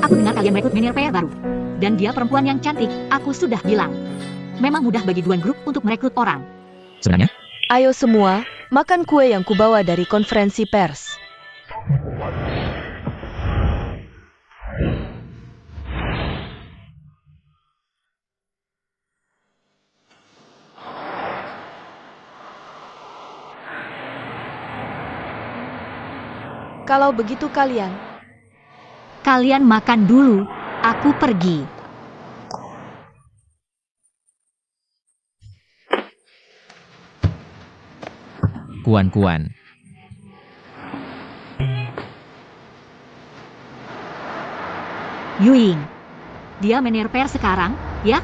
Aku dengar kalian merekrut manajer PR baru. Dan dia perempuan yang cantik, aku sudah bilang. Memang mudah bagi Duan Group untuk merekrut orang. Sebenarnya, Ayo semua, makan kue yang kubawa dari konferensi pers. Kalau begitu Kalian makan dulu, aku pergi. Kuan-Kuan. Yuing. Dia manajer PR sekarang, ya?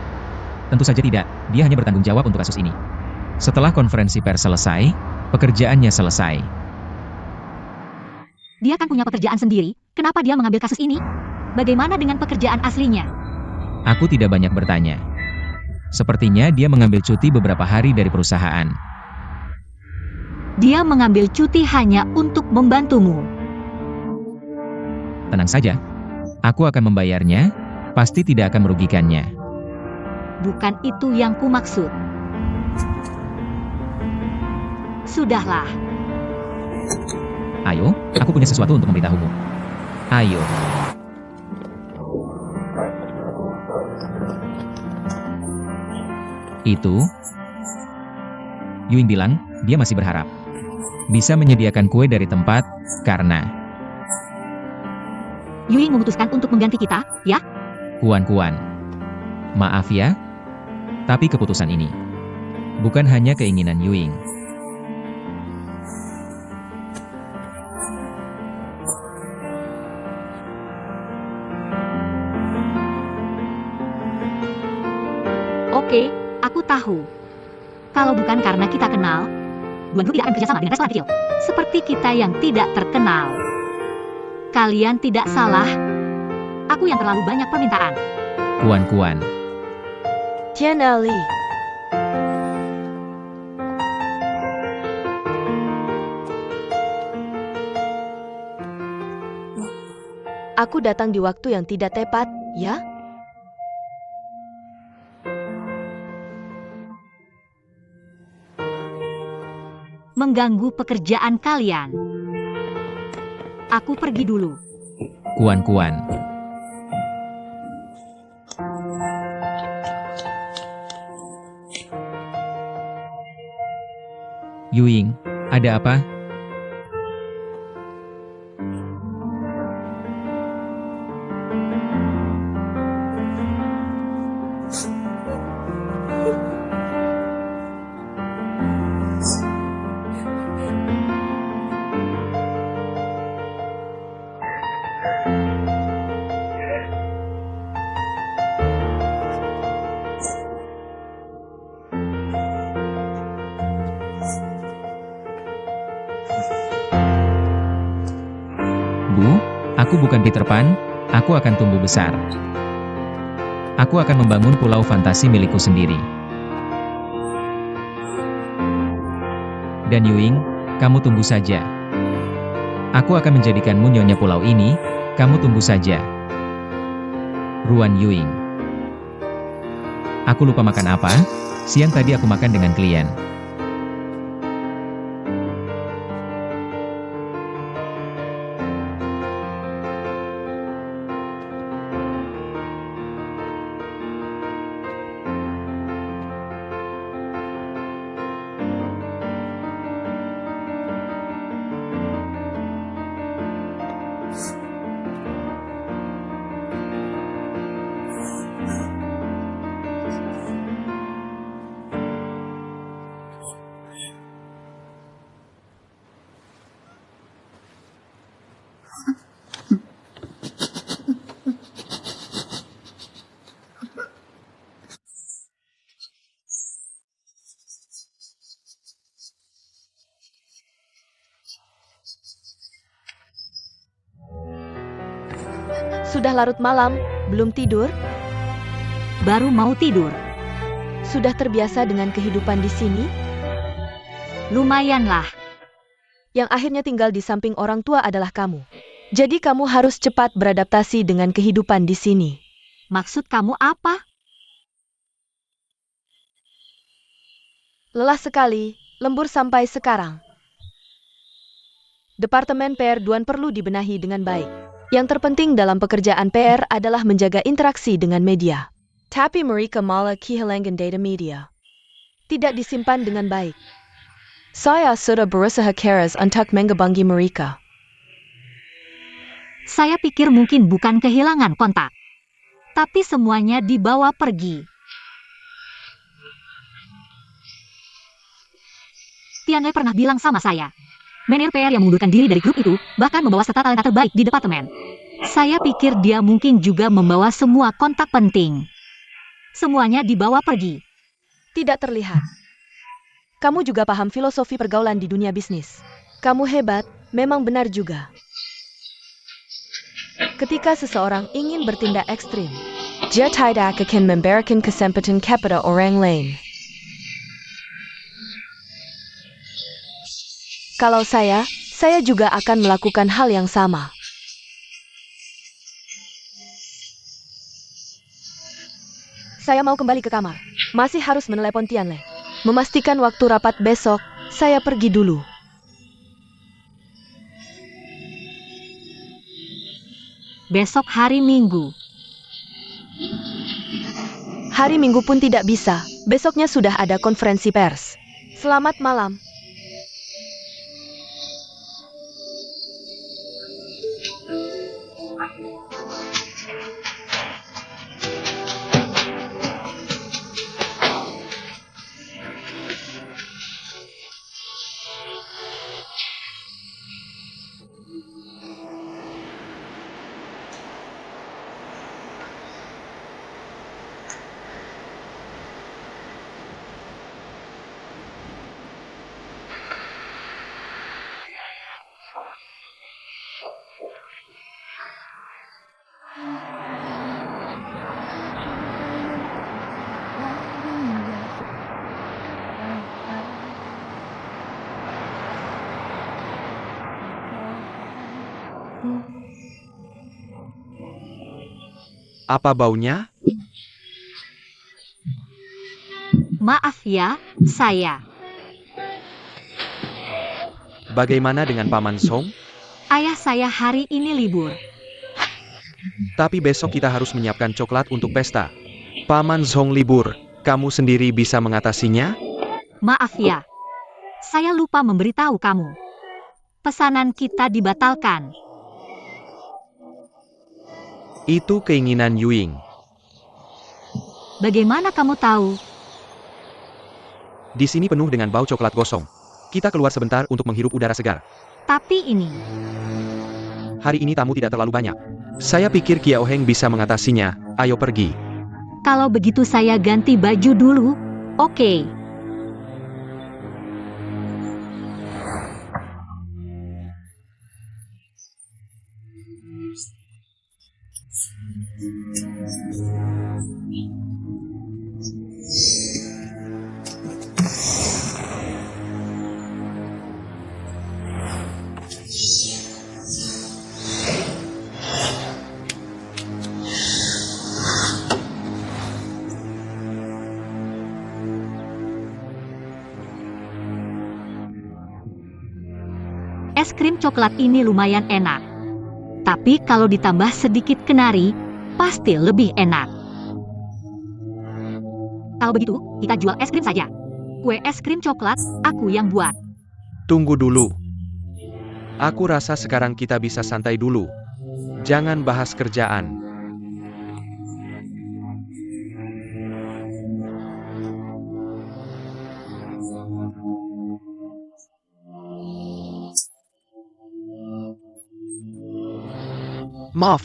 Tentu saja tidak, dia hanya bertanggung jawab untuk kasus ini. Setelah konferensi pers selesai, pekerjaannya selesai. Dia kan punya pekerjaan sendiri, kenapa dia mengambil kasus ini? Bagaimana dengan pekerjaan aslinya? Aku tidak banyak bertanya. Sepertinya dia mengambil cuti beberapa hari dari perusahaan. Dia mengambil cuti hanya untuk membantumu. Tenang saja. Aku akan membayarnya, pasti tidak akan merugikannya. Bukan itu yang kumaksud. Sudahlah. Ayo, aku punya sesuatu untuk memberitahumu. Ayo. Itu, Yuing bilang, dia masih berharap bisa menyediakan kue dari tempat, karena Yuing memutuskan untuk mengganti kita, ya? Kuan-Kuan. Maaf ya, tapi keputusan ini bukan hanya keinginan Yuing. Oke, aku tahu. Kalau bukan karena kita kenal, Duan Group tidak akan bekerjasama dengan restoran kecil. Seperti kita yang tidak terkenal. Kalian tidak salah. Aku yang terlalu banyak permintaan. Kuan-Kuan. Tiana Li. Aku datang di waktu yang tidak tepat, ya? Mengganggu pekerjaan kalian. Aku pergi dulu. Kuan-Kuan. Yuing, ada apa? Bu, aku bukan Peter Pan, aku akan tumbuh besar. Aku akan membangun pulau fantasi milikku sendiri. Dan Yuing, kamu tunggu saja. Aku akan menjadikanmu nyonya pulau ini, kamu tunggu saja. Ruan Yuing. Aku lupa makan apa, siang tadi aku makan dengan klien. Sudah larut malam, belum tidur? Baru mau tidur. Sudah terbiasa dengan kehidupan di sini? Lumayanlah. Yang akhirnya tinggal di samping orang tua adalah kamu. Jadi kamu harus cepat beradaptasi dengan kehidupan di sini. Maksud kamu apa? Lelah sekali, lembur sampai sekarang. Departemen PR Duan perlu dibenahi dengan baik. Yang terpenting dalam pekerjaan PR adalah menjaga interaksi dengan media. Tapi mereka malah kehilangan data media. Tidak disimpan dengan baik. Saya sudah berusaha keras untuk mengobati mereka. Saya pikir mungkin bukan kehilangan kontak. Tapi semuanya dibawa pergi. Tianwei pernah bilang sama saya. Manajer PR yang mengundurkan diri dari grup itu, bahkan membawa serta talenta terbaik di departemen. Saya pikir dia mungkin juga membawa semua kontak penting. Semuanya dibawa pergi. Tidak terlihat. Kamu juga paham filosofi pergaulan di dunia bisnis. Kamu hebat, memang benar juga. Ketika seseorang ingin bertindak ekstrim, dia tidak akan memberikan kesempatan kepada orang lain. Kalau saya juga akan melakukan hal yang sama. Saya mau kembali ke kamar. Masih harus menelepon Tianle. Memastikan waktu rapat besok, saya pergi dulu. Besok hari Minggu. Hari Minggu pun tidak bisa. Besoknya sudah ada konferensi pers. Selamat malam. Apa baunya? Maaf ya, saya. Bagaimana dengan Paman Song? Ayah saya hari ini libur. Tapi besok kita harus menyiapkan coklat untuk pesta. Paman Song libur, kamu sendiri bisa mengatasinya? Maaf ya. Saya lupa memberitahu kamu. Pesanan kita dibatalkan. Itu keinginan Yuing. Bagaimana kamu tahu? Di sini penuh dengan bau coklat gosong. Kita keluar sebentar untuk menghirup udara segar. Tapi ini. Hari ini tamu tidak terlalu banyak. Saya pikir Kiao Heng bisa mengatasinya. Ayo pergi. Kalau begitu saya ganti baju dulu. Oke. Es krim coklat ini lumayan enak. Tapi kalau ditambah sedikit kenari, pasti lebih enak. Kalau begitu, kita jual es krim saja. Kue es krim coklat, aku yang buat. Tunggu dulu. Aku rasa sekarang kita bisa santai dulu. Jangan bahas kerjaan. Maaf.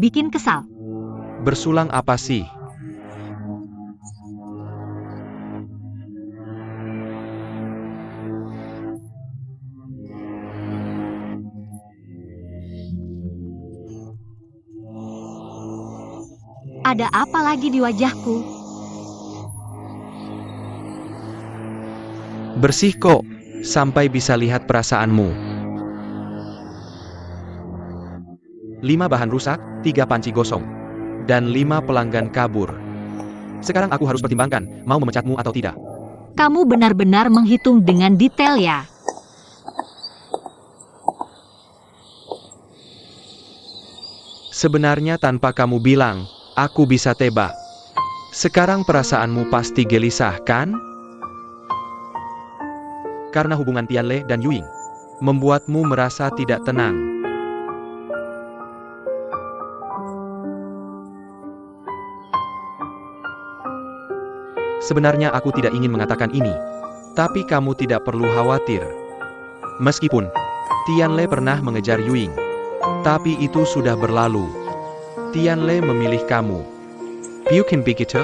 Bikin kesal. Bersulang apa sih? Ada apa lagi di wajahku? Bersih kok, sampai bisa lihat perasaanmu. 5 bahan rusak, 3 panci gosong, dan 5 pelanggan kabur. Sekarang aku harus pertimbangkan, mau memecatmu atau tidak. Kamu benar-benar menghitung dengan detail ya. Sebenarnya tanpa kamu bilang, aku bisa tebak. Sekarang perasaanmu pasti gelisah, kan? Karena hubungan Tianle dan Yuing membuatmu merasa tidak tenang. Sebenarnya aku tidak ingin mengatakan ini, tapi kamu tidak perlu khawatir. Meskipun Tianle pernah mengejar Yuing, tapi itu sudah berlalu. Tianle memilih kamu. Bukan begitu?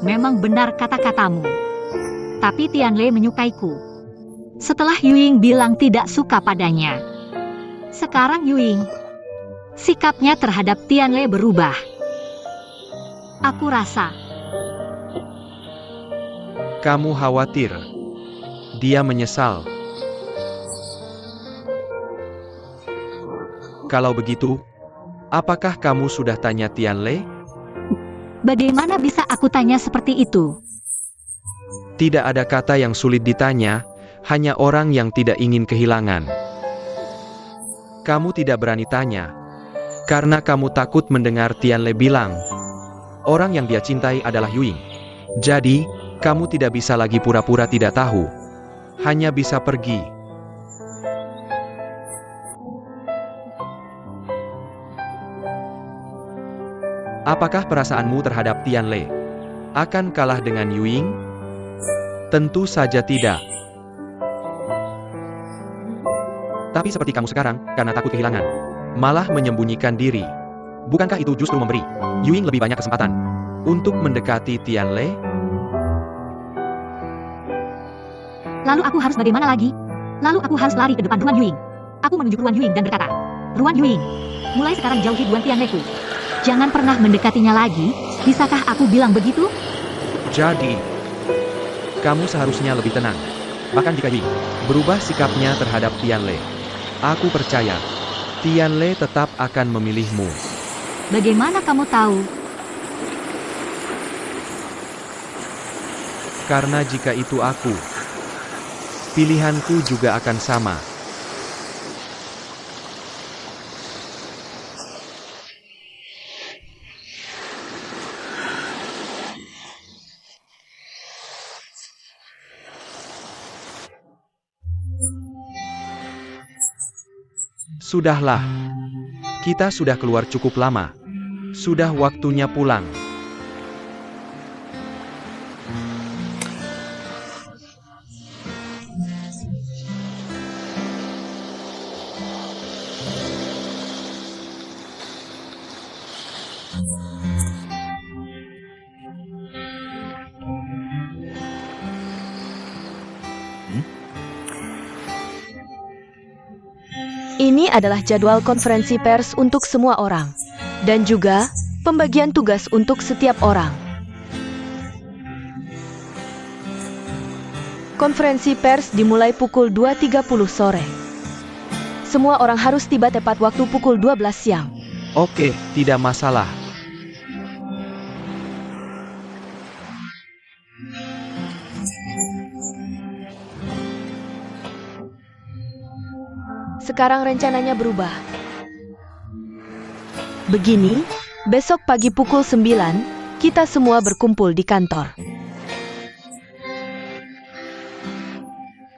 Memang benar kata-katamu. Tapi Tianle menyukaiku. Setelah Yuing bilang tidak suka padanya. Sekarang Yuing, sikapnya terhadap Tianle berubah. Aku rasa Kamu khawatir. Dia menyesal. Kalau begitu, apakah kamu sudah tanya Tianle? bagaimana bisa aku tanya seperti itu? Tidak ada kata yang sulit ditanya, hanya orang yang tidak ingin kehilangan. Kamu tidak berani tanya, karena kamu takut mendengar Tianle bilang, orang yang dia cintai adalah Yuing. Jadi, kamu tidak bisa lagi pura-pura tidak tahu. Hanya bisa pergi. Apakah perasaanmu terhadap Tianle akan kalah dengan Yuing? Tentu saja tidak. Tapi seperti kamu sekarang, karena takut kehilangan, malah menyembunyikan diri. Bukankah itu justru memberi Yuing lebih banyak kesempatan untuk mendekati Tianle? Lalu aku harus bagaimana lagi? Lalu aku harus lari ke depan Ruan Yuing. Aku menunjuk Ruan Yuing dan berkata, Ruan Yuing, mulai sekarang jauhi Duan Tianle-ku. Jangan pernah mendekatinya lagi, bisakah aku bilang begitu? Jadi, kamu seharusnya lebih tenang. Bahkan jika Yuing berubah sikapnya terhadap Tianle, aku percaya, Tianle tetap akan memilihmu. Bagaimana kamu tahu? Karena jika itu aku, pilihanku juga akan sama. Sudahlah. Kita sudah keluar cukup lama. Sudah waktunya pulang. Ini adalah jadwal konferensi pers untuk semua orang, dan juga pembagian tugas untuk setiap orang. Konferensi pers dimulai pukul 2.30 sore. Semua orang harus tiba tepat waktu pukul 12 siang. Oke, tidak masalah. Sekarang rencananya berubah. Begini, besok pagi pukul 9, kita semua berkumpul di kantor.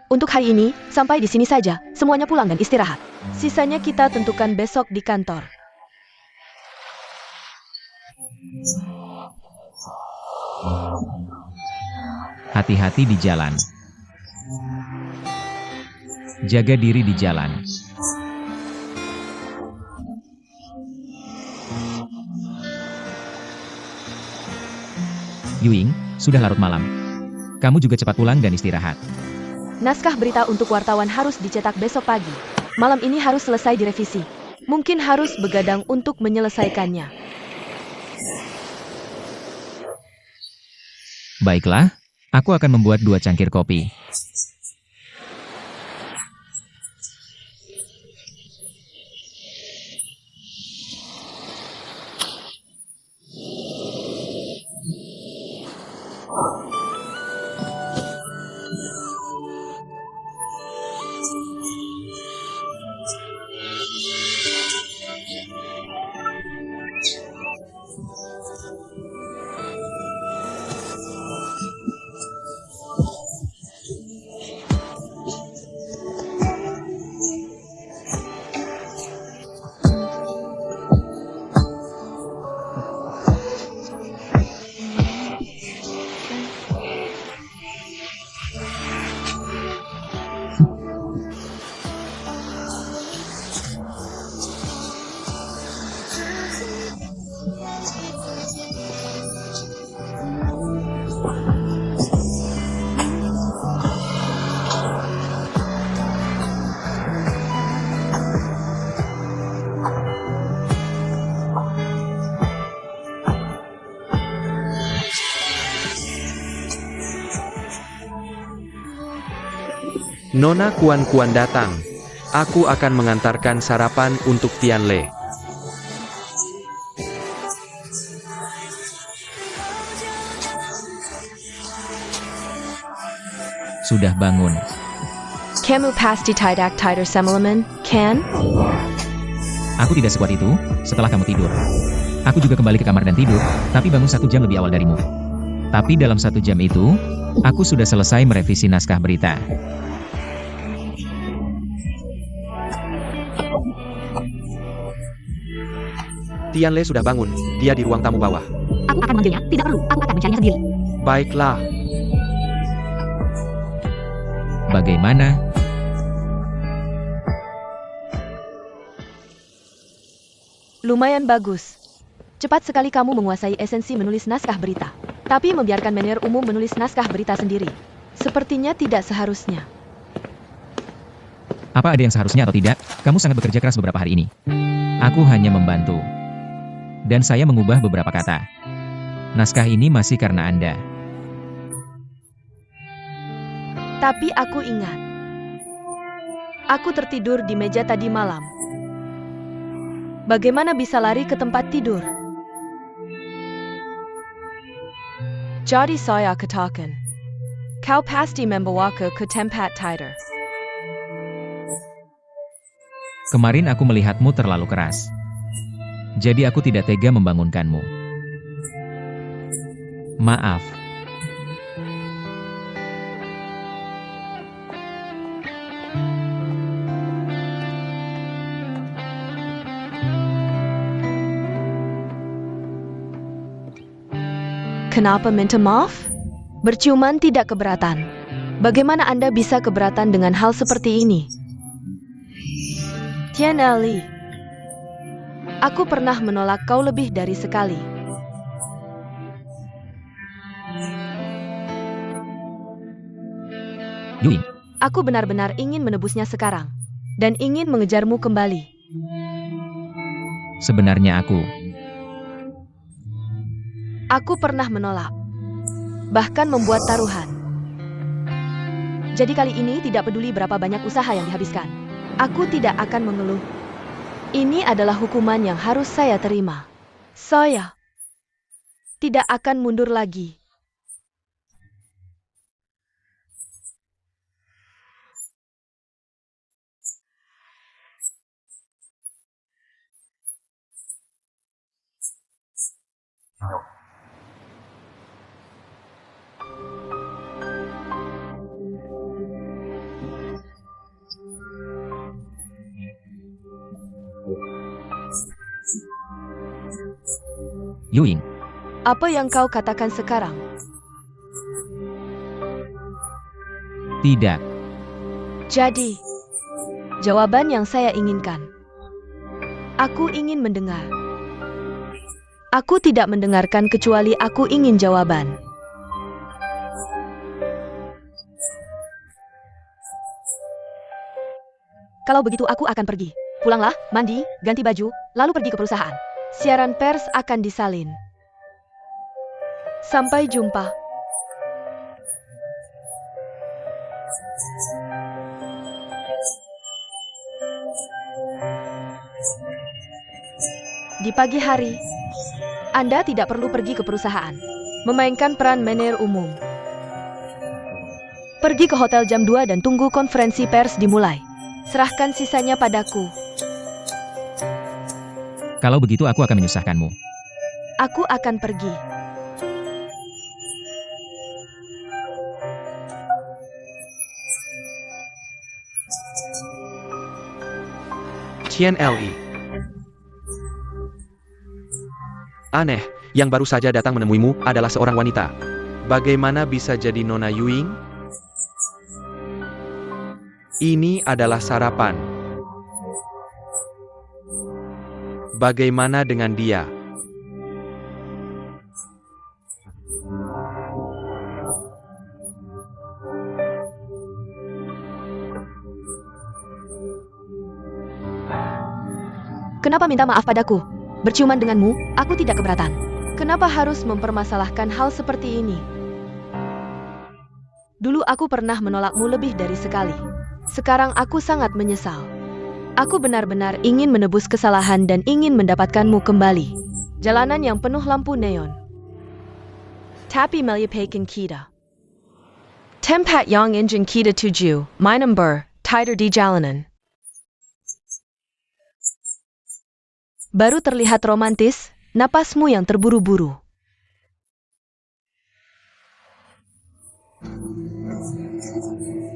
Untuk hari ini, sampai di sini saja, semuanya pulang dan istirahat. Sisanya kita tentukan besok di kantor. Hati-hati di jalan. Jaga diri di jalan. Yuing, sudah larut malam. Kamu juga cepat pulang dan istirahat. Naskah berita untuk wartawan harus dicetak besok pagi. Malam ini harus selesai direvisi. Mungkin harus begadang untuk menyelesaikannya. Baiklah, aku akan membuat 2 cangkir kopi. Nona Kuan-Kuan datang. Aku akan mengantarkan sarapan untuk Tianle. Sudah bangun. Kamu pasti tidak tidur semalaman, kan? Aku tidak sekuat itu, setelah kamu tidur. Aku juga kembali ke kamar dan tidur, tapi bangun 1 jam lebih awal darimu. Tapi dalam 1 jam itu, aku sudah selesai merevisi naskah berita. Tianle sudah bangun, dia di ruang tamu bawah. Aku akan memanggilnya, tidak perlu, aku akan mencarinya sendiri. Baiklah, Bagaimana? Lumayan bagus. Cepat sekali kamu menguasai esensi menulis naskah berita. Tapi membiarkan manajer umum menulis naskah berita sendiri. Sepertinya tidak seharusnya. Apa ada yang seharusnya atau tidak? Kamu sangat bekerja keras beberapa hari ini. Aku hanya membantu. Dan saya mengubah beberapa kata. Naskah ini masih karena Anda. Tapi aku ingat. Aku tertidur di meja tadi malam. Bagaimana bisa lari ke tempat tidur? Jadi saya katakan, kau pasti membawaku ke tempat tidur. Kemarin aku melihatmu terlalu keras. Jadi aku tidak tega membangunkanmu. Maaf. Kenapa minta maaf? Berciuman tidak keberatan. Bagaimana Anda bisa keberatan dengan hal seperti ini? Tianle, aku pernah menolak kau lebih dari sekali. Yuying, Aku benar-benar ingin menebusnya sekarang. Dan ingin mengejarmu kembali. sebenarnya Aku pernah menolak. Bahkan membuat taruhan. Jadi kali ini tidak peduli berapa banyak usaha yang dihabiskan. Aku tidak akan mengeluh. Ini adalah hukuman yang harus saya terima. Saya tidak akan mundur lagi. Yuying, Apa yang kau katakan sekarang? tidak. Jadi, jawaban yang saya inginkan. Aku ingin mendengar. Aku tidak mendengarkan kecuali aku ingin jawaban. Kalau begitu aku akan pergi. Pulanglah, mandi, ganti baju, lalu pergi ke perusahaan. Siaran pers akan disalin. Sampai jumpa. Di pagi hari, Anda tidak perlu pergi ke perusahaan, memainkan peran manajer umum. Pergi ke hotel jam 2 dan tunggu konferensi pers dimulai. Serahkan sisanya padaku. Kalau begitu aku akan menyusahkanmu. Aku akan pergi. Tian Li. Aneh, yang baru saja datang menemuimu adalah seorang wanita. Bagaimana bisa jadi Nona Yuing? Ini adalah sarapan. Bagaimana dengan dia? Kenapa minta maaf padaku? Berciuman denganmu, aku tidak keberatan. Kenapa harus mempermasalahkan hal seperti ini? Dulu aku pernah menolakmu lebih dari sekali. Sekarang aku sangat menyesal. Aku benar-benar ingin menebus kesalahan dan ingin mendapatkanmu kembali. Jalanan yang penuh lampu neon. Tapi melihatkan kita. Tempat yang ingin kita tuju, minum tidur di jalanan. Baru terlihat romantis, napasmu yang terburu-buru.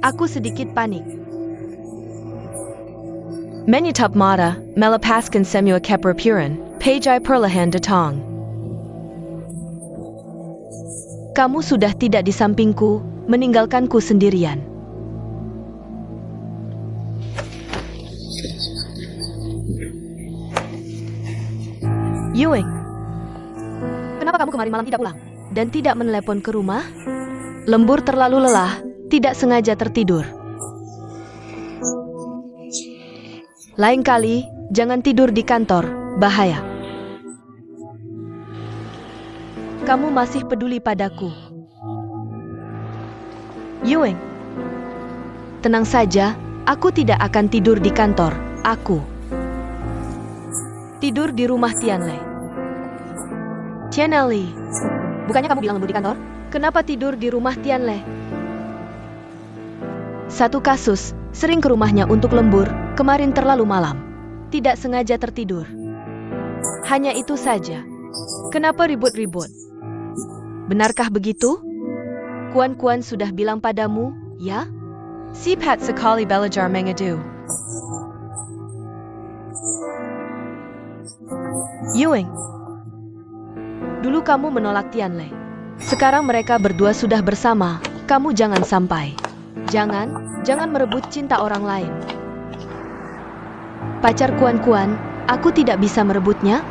Aku sedikit panik. Menutup mata, melepaskan semua keperpiran, pejai perlahan datang. Kamu sudah tidak di sampingku, meninggalkanku sendirian. Yuing, kenapa kamu kemarin malam tidak pulang? Dan tidak menelepon ke rumah? Lembur terlalu lelah, tidak sengaja tertidur. Lain kali, jangan tidur di kantor, bahaya. Kamu masih peduli padaku. Yuing, tenang saja, aku tidak akan tidur di kantor, aku tidur di rumah Tianlei. Tianlei, bukannya kamu bilang lembur di kantor? Kenapa tidur di rumah Tianlei? Satu kasus, sering ke rumahnya untuk lembur, kemarin terlalu malam. Tidak sengaja tertidur. Hanya itu saja. Kenapa ribut-ribut? Benarkah begitu? Kuan-kuan sudah bilang padamu, ya? Sipat sekali belajar mengadu. Yuing, dulu kamu menolak Tianlei. Sekarang mereka berdua sudah bersama. Kamu jangan sampai. Jangan merebut cinta orang lain. Pacar Kuan-kuan, aku tidak bisa merebutnya.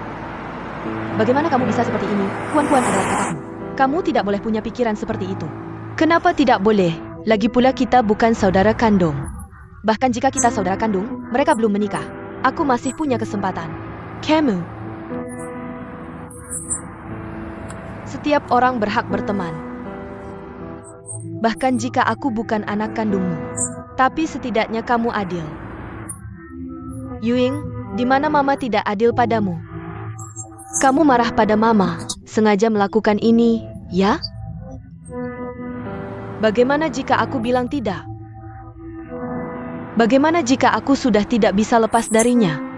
Bagaimana kamu bisa seperti ini? Kuan-kuan adalah kakakmu. Kamu tidak boleh punya pikiran seperti itu. Kenapa tidak boleh? Lagi pula kita bukan saudara kandung. Bahkan jika kita saudara kandung, mereka belum menikah. Aku masih punya kesempatan. Kamu. Setiap orang berhak berteman. Bahkan jika aku bukan anak kandungmu. Tapi setidaknya kamu adil. Yuing, di mana mama tidak adil padamu? Kamu marah pada mama, sengaja melakukan ini, ya? Bagaimana jika aku bilang tidak? Bagaimana jika aku sudah tidak bisa lepas darinya?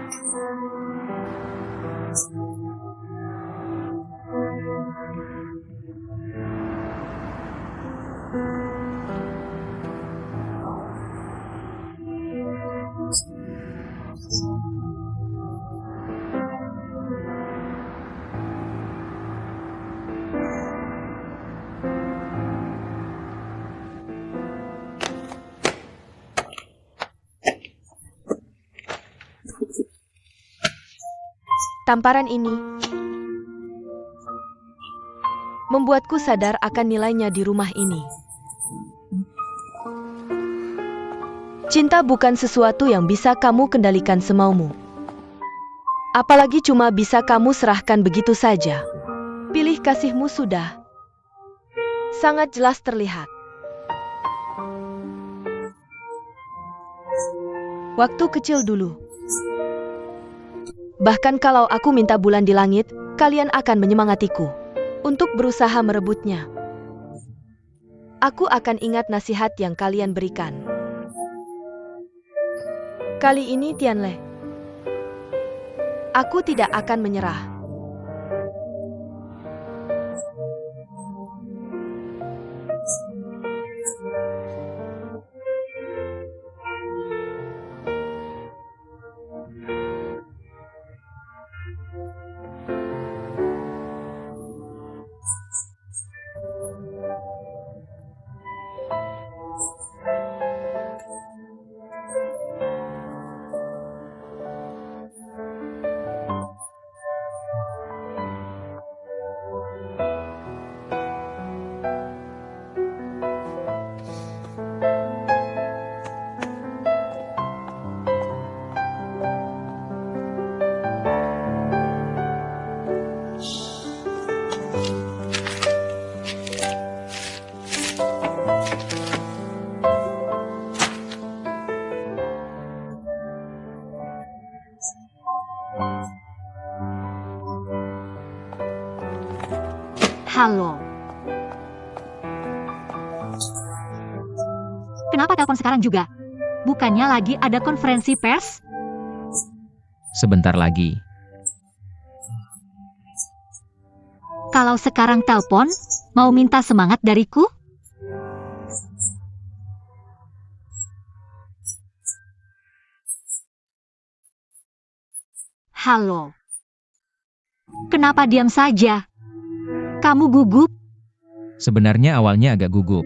Tamparan ini membuatku sadar akan nilainya di rumah ini. Cinta bukan sesuatu yang bisa kamu kendalikan semaumu. Apalagi cuma bisa kamu serahkan begitu saja. Pilih kasihmu sudah. Sangat jelas terlihat. Waktu kecil dulu. Bahkan kalau aku minta bulan di langit, kalian akan menyemangatiku untuk berusaha merebutnya. Aku akan ingat nasihat yang kalian berikan. Kali ini Tianle, aku tidak akan menyerah. Halo. Kenapa telepon sekarang juga? Bukannya lagi ada konferensi pers? Sebentar lagi. Kalau sekarang telepon, mau minta semangat dariku? Halo. Kenapa diam saja? Kamu gugup? Sebenarnya awalnya agak gugup.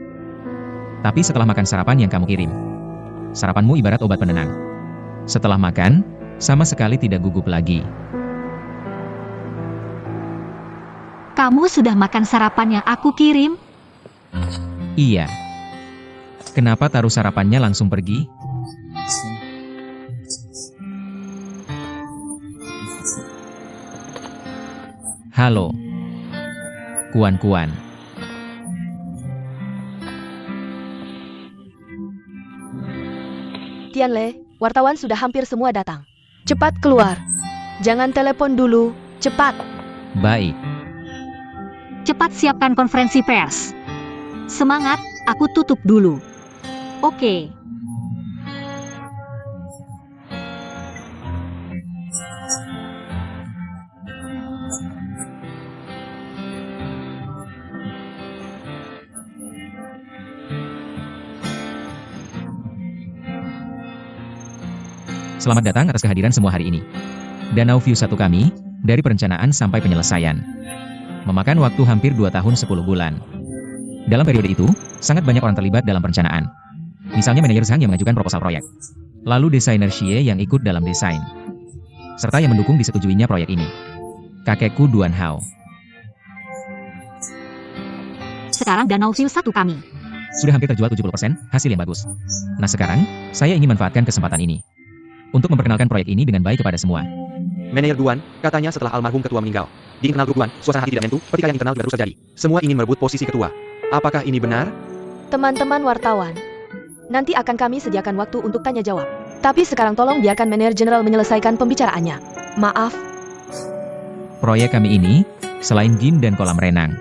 Tapi setelah makan sarapan yang kamu kirim. Sarapanmu ibarat obat penenang. Setelah makan, sama sekali tidak gugup lagi. Kamu sudah makan sarapan yang aku kirim? Iya. Kenapa taruh sarapannya langsung pergi? Halo. Kuan-kuan. Tianle, wartawan sudah hampir semua datang. Cepat keluar. Jangan telepon dulu, cepat. Baik. Cepat siapkan konferensi pers. Semangat, aku tutup dulu. Oke. Selamat datang atas kehadiran semua hari ini. Danau View 1 kami, dari perencanaan sampai penyelesaian. Memakan waktu hampir 2 tahun 10 bulan. Dalam periode itu, sangat banyak orang terlibat dalam perencanaan. Misalnya manajer Zhang yang mengajukan proposal proyek. Lalu desainer Xie yang ikut dalam desain. Serta yang mendukung disetujuinya proyek ini. Kakekku Duan Hao. Sekarang Danau View 1 kami. Sudah hampir terjual 70%, hasil yang bagus. Nah sekarang, saya ingin manfaatkan kesempatan ini. Untuk memperkenalkan proyek ini dengan baik kepada semua. Manajer Duan, katanya setelah almarhum ketua meninggal. Di internal grup Duan, suasana hati tidak menentu, pertikaian internal juga terus terjadi. Semua ingin merebut posisi ketua. Apakah ini benar? Teman-teman wartawan, nanti akan kami sediakan waktu untuk tanya jawab. Tapi sekarang tolong biarkan manajer general menyelesaikan pembicaraannya. Maaf. Proyek kami ini, selain gym dan kolam renang.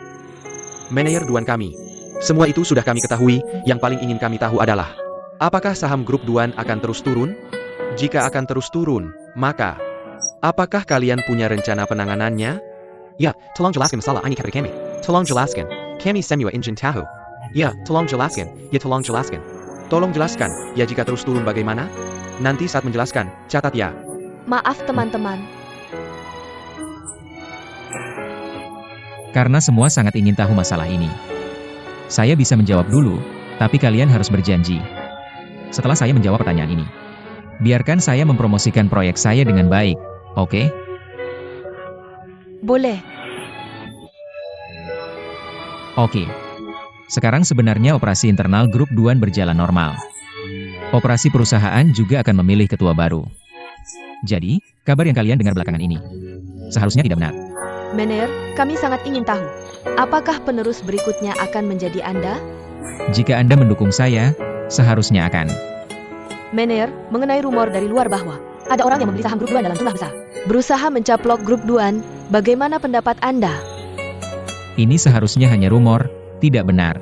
Manajer Duan kami. Semua itu sudah kami ketahui, yang paling ingin kami tahu adalah, apakah saham grup Duan akan terus turun? Jika akan terus turun, maka, apakah kalian punya rencana penanganannya? Ya, tolong jelaskan masalah ini kepada kami. Tolong jelaskan. Kami semua ingin tahu. Ya, tolong jelaskan. Ya, tolong jelaskan. Tolong jelaskan. Ya, jika terus turun bagaimana? Nanti saat menjelaskan, catat ya. Maaf teman-teman. Karena semua sangat ingin tahu masalah ini. Saya bisa menjawab dulu, tapi kalian harus berjanji. Setelah saya menjawab pertanyaan ini, biarkan saya mempromosikan proyek saya dengan baik, oke? Boleh. Oke. Sekarang sebenarnya operasi internal grup Duan berjalan normal. Operasi perusahaan juga akan memilih ketua baru. Jadi, kabar yang kalian dengar belakangan ini seharusnya tidak benar. Mener, kami sangat ingin tahu, apakah penerus berikutnya akan menjadi Anda? Jika Anda mendukung saya, seharusnya akan. Mener, mengenai rumor dari luar bahwa ada orang yang membeli saham grup Duan dalam jumlah besar, berusaha mencaplok grup Duan, bagaimana pendapat Anda? Ini seharusnya hanya rumor, tidak benar.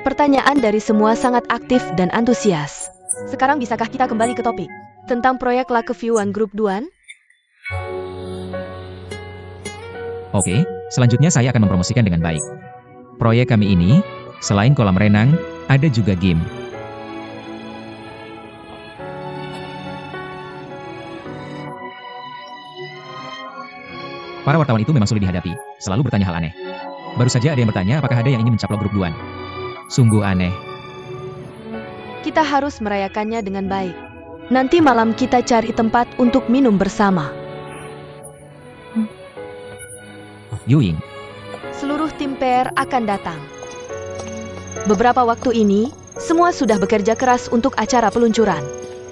Pertanyaan dari semua sangat aktif dan antusias. Sekarang bisakah kita kembali ke topik tentang proyek Lakeview-an grup Duan? Oke, selanjutnya saya akan mempromosikan dengan baik. Proyek kami ini, selain kolam renang, ada juga game. Para wartawan itu memang sulit dihadapi, selalu bertanya hal aneh. Baru saja ada yang bertanya apakah ada yang ingin mencaplok grup Duan. Sungguh aneh. Kita harus merayakannya dengan baik. Nanti malam kita cari tempat untuk minum bersama. Yuying, Seluruh tim PR akan datang. Beberapa waktu ini, semua sudah bekerja keras untuk acara peluncuran.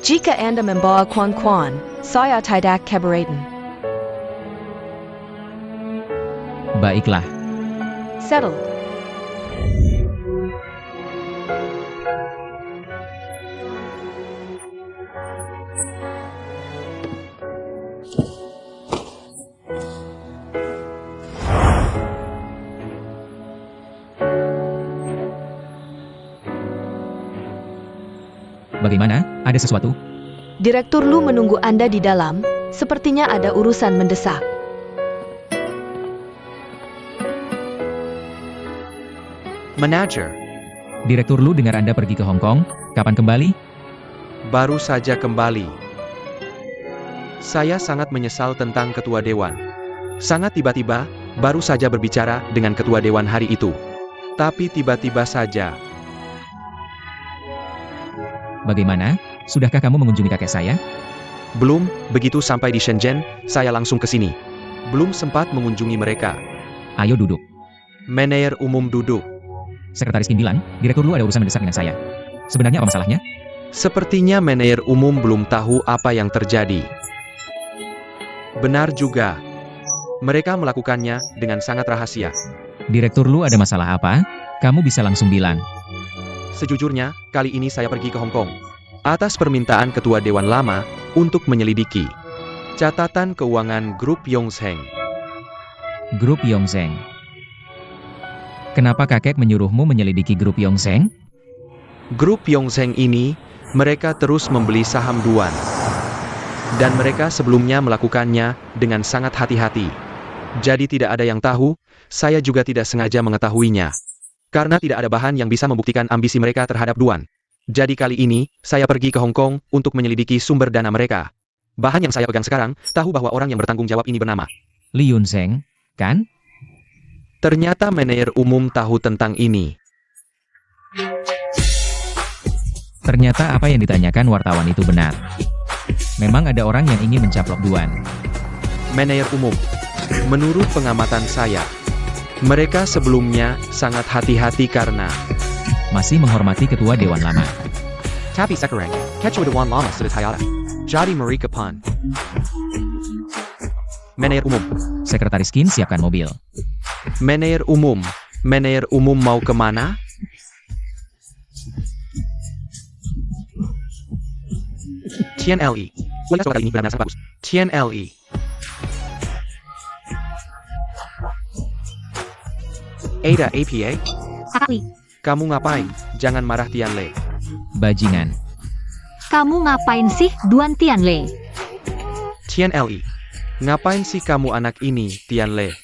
Jika Anda membawa Kwan-Kwan, saya tidak keberatan. baiklah. Settled. Bagaimana? Ada sesuatu? Direktur Lu menunggu Anda di dalam. Sepertinya ada urusan mendesak. Manager, Direktur Lu dengar Anda pergi ke Hong Kong. Kapan kembali? baru saja kembali. Saya sangat menyesal tentang ketua dewan. Sangat tiba-tiba, baru saja berbicara dengan ketua dewan hari itu. Tapi tiba-tiba saja. Bagaimana? Sudahkah kamu mengunjungi kakek saya? Belum, begitu sampai di Shenzhen, saya langsung ke sini. Belum sempat mengunjungi mereka. Ayo duduk. Manajer umum duduk. Sekretaris Kim bilang, Direktur Lu ada urusan mendesak dengan saya. Sebenarnya apa masalahnya? Sepertinya manajer umum belum tahu apa yang terjadi. Benar juga. Mereka melakukannya dengan sangat rahasia. Direktur Lu ada masalah apa? Kamu bisa langsung bilang. Sejujurnya, kali ini saya pergi ke Hong Kong. Atas permintaan ketua dewan lama, untuk menyelidiki catatan keuangan grup Yongsheng. Grup Yongsheng. Kenapa kakek menyuruhmu menyelidiki grup Yongsheng? Grup Yongsheng ini, mereka terus membeli saham Duan. Dan mereka sebelumnya melakukannya dengan sangat hati-hati. Jadi tidak ada yang tahu, saya juga tidak sengaja mengetahuinya. Karena tidak ada bahan yang bisa membuktikan ambisi mereka terhadap Duan. Jadi kali ini, saya pergi ke Hong Kong untuk menyelidiki sumber dana mereka. Bahan yang saya pegang sekarang, tahu bahwa orang yang bertanggung jawab ini bernama Li Yunsheng, kan? Ternyata manajer umum tahu tentang ini. Ternyata apa yang ditanyakan wartawan itu benar. Memang ada orang yang ingin mencaplok Duan. Manajer umum, menurut pengamatan saya, mereka sebelumnya sangat hati-hati karena Masih menghormati ketua dewan lama. Tapi sekarang, ketua dewan lama sudah tiada. Jadi mereka pun. Manajer umum, Sekretaris Kim siapkan mobil. manajer umum mau kemana? Tian Li. Kualitas kali ini benar-benar sangat bagus. Tian Li. Ada APA? Kakak Li, Kamu ngapain? Jangan marah Tian Le. Bajingan. kamu ngapain sih Duan Tianle? Tian Li. Ngapain sih kamu anak ini, Tian Le?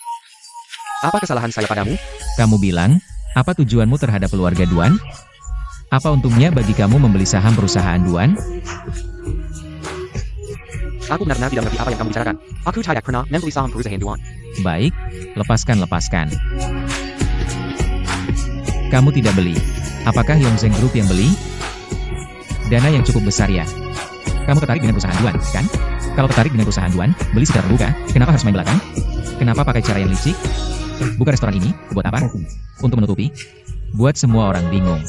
Apa kesalahan saya padamu? Kamu bilang, apa tujuanmu terhadap keluarga Duan? Apa untungnya bagi kamu membeli saham perusahaan Duan? Aku benar-benar tidak mengerti apa yang kamu bicarakan. Aku tidak pernah membeli saham perusahaan Duan. Baik, lepaskan. Kamu tidak beli. Apakah Yongsheng Group yang beli? Dana yang cukup besar ya. Kamu tertarik dengan perusahaan Duan, kan? Kalau tertarik dengan perusahaan Duan, beli secara terbuka. Kenapa harus main belakang? Kenapa pakai cara yang licik? Buka restoran ini, buat apa? Untuk menutupi? Buat semua orang bingung.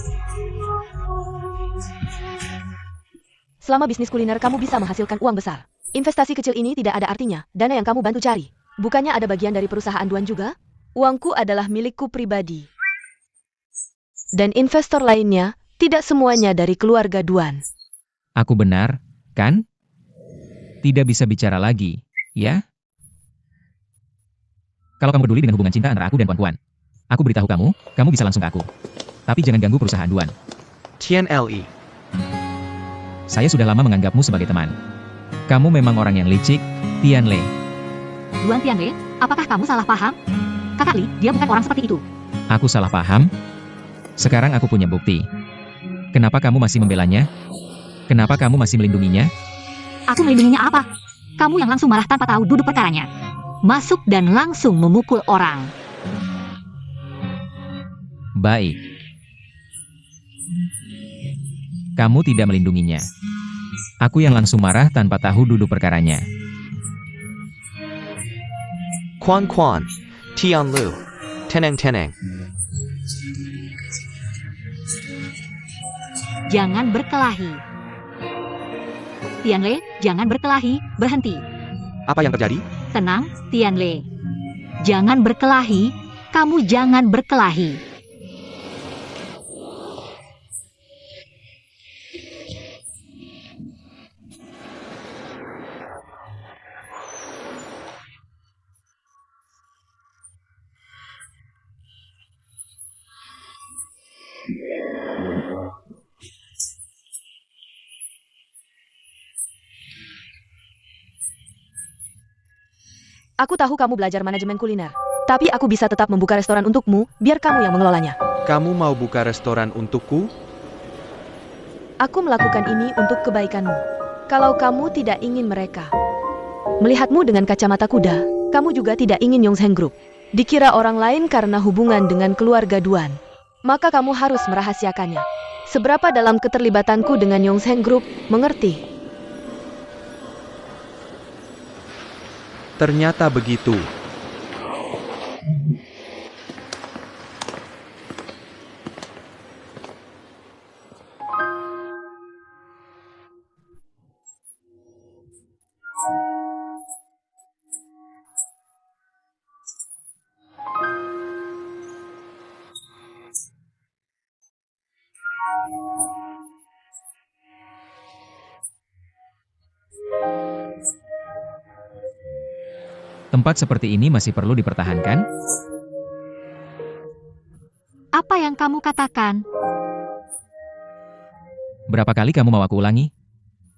Selama bisnis kuliner kamu bisa menghasilkan uang besar. Investasi kecil ini tidak ada artinya, dana yang kamu bantu cari. Bukannya ada bagian dari perusahaan Duan juga? Uangku adalah milikku pribadi. Dan investor lainnya, tidak semuanya dari keluarga Duan. Aku benar, kan? Tidak bisa bicara lagi, ya? Kalau kamu peduli dengan hubungan cinta antara aku dan Kuan-Kuan, aku beritahu kamu, kamu bisa langsung ke aku. Tapi jangan ganggu perusahaan Duan. Tian Li. Saya sudah lama menganggapmu sebagai teman. Kamu memang orang yang licik, Tian Le. Duan Tianle, apakah kamu salah paham? Kakak Li, dia bukan orang seperti itu. Aku salah paham? Sekarang aku punya bukti. Kenapa kamu masih membelanya? Kenapa kamu masih melindunginya? Aku melindunginya apa? Kamu yang langsung marah tanpa tahu duduk perkaranya. Masuk dan langsung memukul orang. Baik. Kamu tidak melindunginya. Aku yang langsung marah tanpa tahu duduk perkaranya. Kuan, Tian Lu, Teneng. Jangan berkelahi. Tianle, jangan berkelahi, berhenti. Apa yang terjadi? Tenang, Tianle. Jangan berkelahi, kamu jangan berkelahi. Aku tahu kamu belajar manajemen kuliner. Tapi aku bisa tetap membuka restoran untukmu, biar kamu yang mengelolanya. Kamu mau buka restoran untukku? Aku melakukan ini untuk kebaikanmu. Kalau kamu tidak ingin mereka melihatmu dengan kacamata kuda, kamu juga tidak ingin Yongsheng Group dikira orang lain karena hubungan dengan keluarga Duan. Maka kamu harus merahasiakannya. Seberapa dalam keterlibatanku dengan Yongsheng Group, mengerti? Ternyata begitu. Tempat seperti ini masih perlu dipertahankan? Apa yang kamu katakan? Berapa kali kamu mau aku ulangi?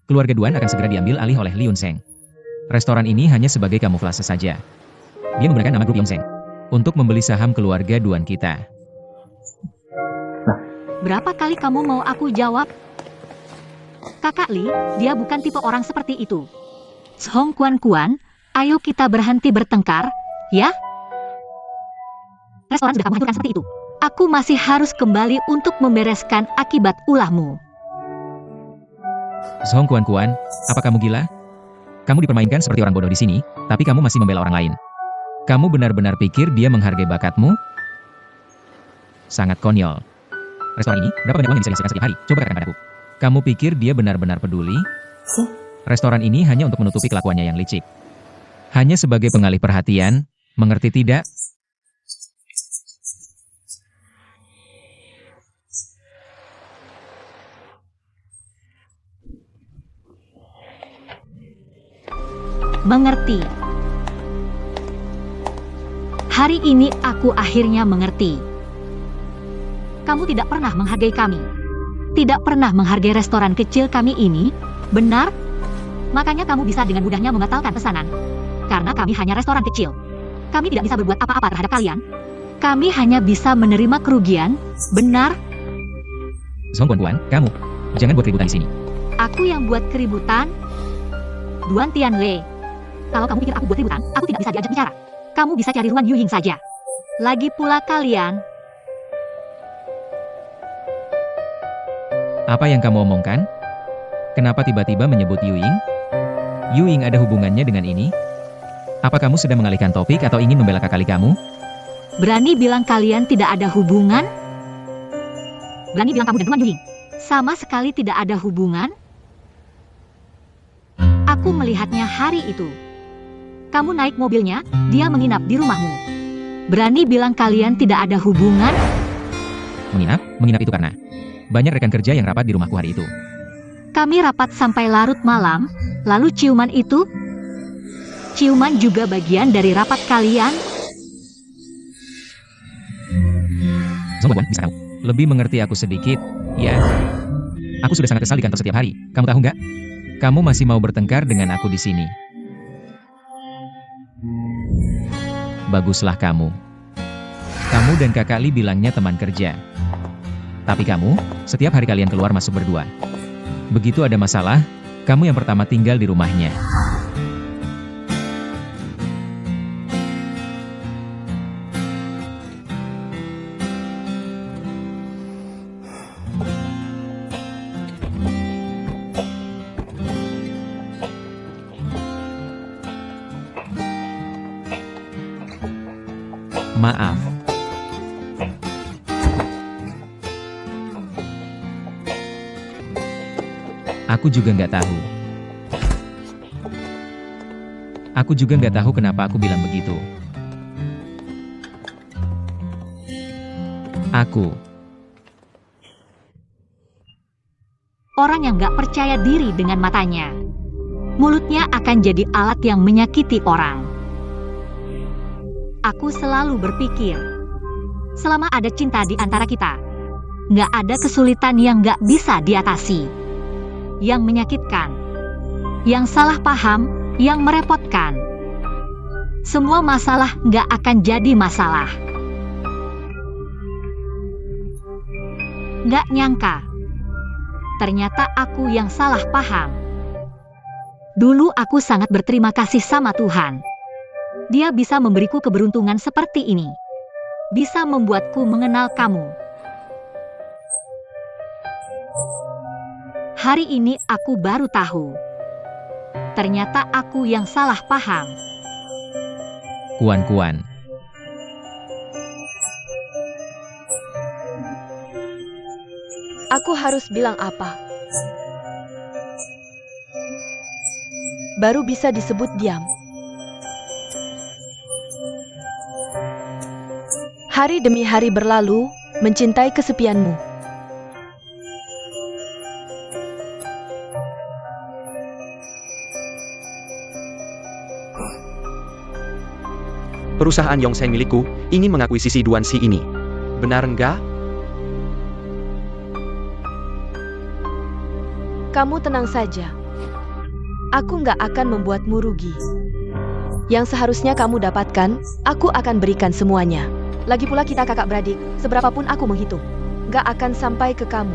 Keluarga Duan akan segera diambil alih oleh Liun Seng. Restoran ini hanya sebagai kamuflase saja. Dia menggunakan nama grup Yongsheng untuk membeli saham keluarga Duan kita. Berapa kali kamu mau aku jawab? Kakak Li, dia bukan tipe orang seperti itu. Song Kuan-Kuan, ayo kita berhenti bertengkar, ya? Restoran sudah kamu hancurkan seperti itu. Aku masih harus kembali untuk membereskan akibat ulahmu. Song Kuan-Kuan, apa kamu gila? Kamu dipermainkan seperti orang bodoh di sini, tapi kamu masih membela orang lain. Kamu benar-benar pikir dia menghargai bakatmu? Sangat konyol. Restoran ini, berapa banyak uang yang bisa dihasilkan setiap hari? Coba katakan padaku. Kamu pikir dia benar-benar peduli? Restoran ini hanya untuk menutupi kelakuannya yang licik. Hanya sebagai pengalih perhatian, mengerti tidak? Mengerti. Hari ini aku akhirnya mengerti. Kamu tidak pernah menghargai kami. Tidak pernah menghargai restoran kecil kami ini, benar? Makanya kamu bisa dengan mudahnya membatalkan pesanan. Karena kami hanya restoran kecil. Kami tidak bisa berbuat apa-apa terhadap kalian. Kami hanya bisa menerima kerugian, benar? Song Kuan-Kuan, kamu, jangan buat keributan di sini. Aku yang buat keributan? Duan Tianle. Kalau kamu pikir aku buat keributan, aku tidak bisa diajak bicara. Kamu bisa cari Ruan Yuying saja. Lagi pula kalian, Apa yang kamu omongkan? Kenapa tiba-tiba menyebut Yuying? Yuying ada hubungannya dengan ini? Apa kamu sedang mengalihkan topik atau ingin membela kakak kamu? berani bilang kalian tidak ada hubungan? Berani bilang kamu dan Ruan Yuying sama sekali tidak ada hubungan? Aku melihatnya hari itu. Kamu naik mobilnya, dia menginap di rumahmu. Berani bilang kalian tidak ada hubungan? Menginap? Menginap itu karena banyak rekan kerja yang rapat di rumahku hari itu. Kami rapat sampai larut malam, lalu ciuman itu? Ciuman juga bagian dari rapat kalian? Zongguan, bisa kamu lebih mengerti aku sedikit? Ya. Aku sudah sangat kesal di kantor setiap hari. Kamu tahu nggak? Kamu masih mau bertengkar dengan aku di sini. Baguslah kamu. Kamu dan Kakak Li bilangnya teman kerja. Tapi kamu, setiap hari kalian keluar masuk berdua. Begitu ada masalah, kamu yang pertama tinggal di rumahnya. Maaf. Aku juga nggak tahu. Aku juga nggak tahu kenapa aku bilang begitu. Orang yang nggak percaya diri dengan matanya. Mulutnya akan jadi alat yang menyakiti orang. Aku selalu berpikir, selama ada cinta di antara kita, nggak ada kesulitan yang nggak bisa diatasi. Yang menyakitkan, yang salah paham, yang merepotkan. Semua masalah nggak akan jadi masalah. Nggak nyangka, ternyata aku yang salah paham. Dulu aku sangat berterima kasih sama Tuhan. Dia bisa memberiku keberuntungan seperti ini. Bisa membuatku mengenal kamu. Hari ini aku baru tahu. Ternyata aku yang salah paham. Kuan-kuan. Aku harus bilang apa? Baru bisa disebut diam. Hari demi hari berlalu, mencintai kesepianmu. Perusahaan Yongsheng milikku ingin mengakuisisi Duanxi ini. Benar enggak? Kamu tenang saja. Aku nggak akan membuatmu rugi. Yang seharusnya kamu dapatkan, aku akan berikan semuanya. Lagi pula kita kakak beradik, seberapapun aku menghitung, nggak akan sampai ke kamu.